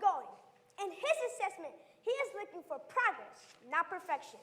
going? In his assessment, he is looking for progress, not perfection.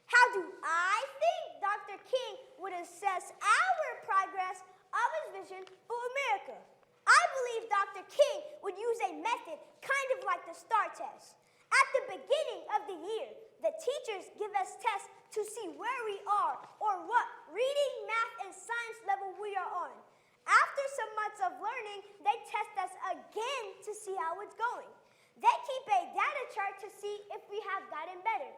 How do I think Dr. King would assess our progress of his vision for America? I believe Dr. King would use a method kind of like the STAR test. At the beginning of the year, the teachers give us tests to see where we are or what reading, math, and science level we are on. After some months of learning, they test us again to see how it's going. They keep a data chart to see if we have gotten better.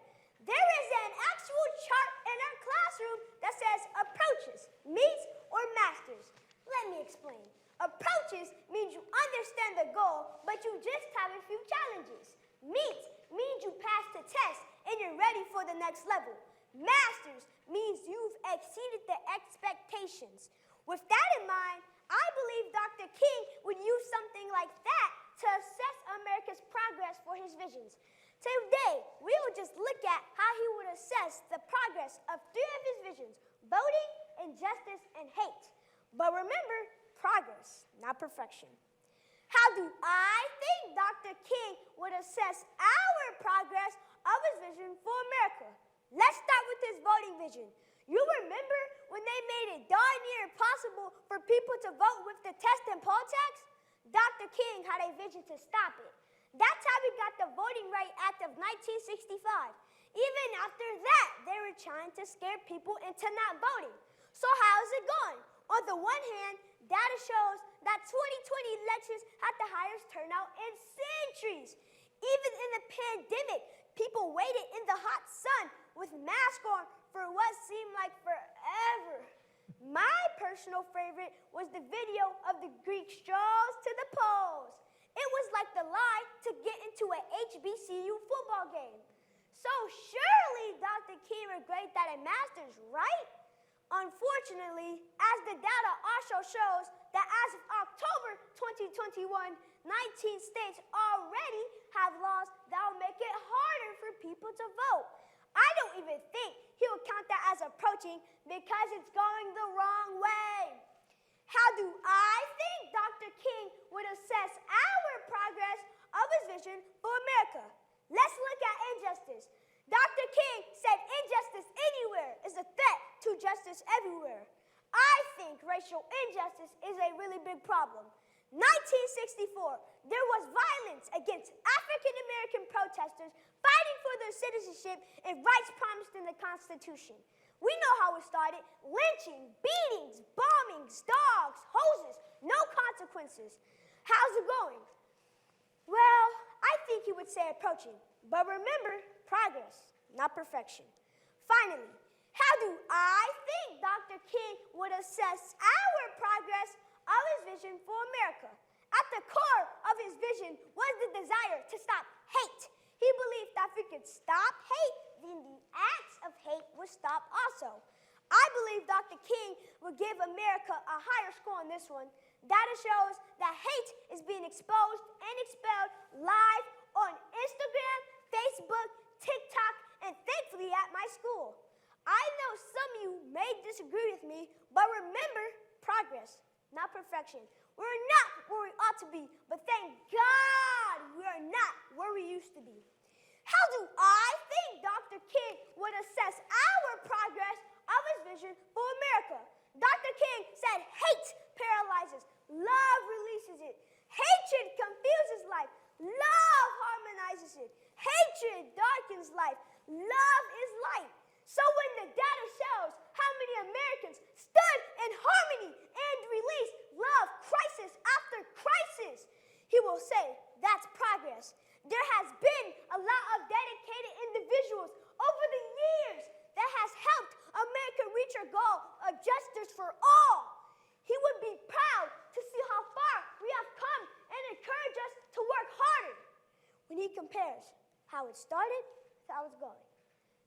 There is an actual chart in our classroom that says approaches, meets, or masters. Let me explain. Approaches means you understand the goal, but you just have a few challenges. Meets means you passed the test and you're ready for the next level. Masters means you've exceeded the expectations. With that in mind, I believe Dr. King would use something like that to assess America's progress for his visions. Today, we will just look at how he would assess the progress of three of his visions: voting, injustice, and hate. But remember, progress, not perfection. How do I think Dr. King would assess our progress of his vision for America? Let's start with his voting vision. You remember when they made it darn near impossible for people to vote with the test and poll tax? Dr. King had a vision to stop it. That's how we got the Voting Rights Act of 1965. Even after that, they were trying to scare people into not voting. So how's it going? On the one hand, data shows that 2020 elections had the highest turnout in centuries. Even in the pandemic, people waited in the hot sun with masks on for what seemed like forever. My personal favorite was the video of the Greek strolls to the polls. It was like the line to get into an HBCU football game. So surely Dr. King would grade that in masters, right? Unfortunately, as the data also shows that as of October 2021, 19 states already have laws that will make it harder for people to vote. I don't even think he will count that as approaching because it's going the wrong way. How do I think Dr. King would assess our progress of his vision for America? Let's look at injustice. Dr. King said injustice anywhere is a threat to justice everywhere. I think racial injustice is a really big problem. 1964, there was violence against African American protesters fighting for their citizenship and rights promised in the Constitution. We know how it started: lynching, beatings, bombings, dogs, hoses, no consequences. How's it going? Well, I think he would say approaching, but remember, progress, not perfection. Finally, how do I think Dr. King would assess our progress of his vision for America? At the core of his vision was the desire to stop hate. He believed that if we could stop hate, then the acts of hate would stop also. I believe Dr. King would give America a higher score on this one. Data shows that hate is being exposed and expelled live on Instagram, Facebook, TikTok, and thankfully at my school. I know some of you may disagree with me, but remember, progress, not perfection. We're not where we ought to be, but thank God we are not where we used to be. How do I think Dr. King would assess our progress of his vision for America? Dr. King said hate paralyzes, love releases it. Hatred confuses life, love harmonizes it. Hatred darkens life, love is light. So when the data shows how many Americans stood in harmony and released love crisis after crisis, he will say that's progress. There has been a lot of dedicated individuals over the years that has helped America reach her goal of justice for all. He would be proud to see how far we have come and encourage us to work harder. When he compares how it started to how it's going,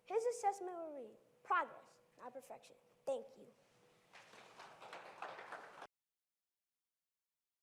his assessment will read, progress, not perfection. Thank you.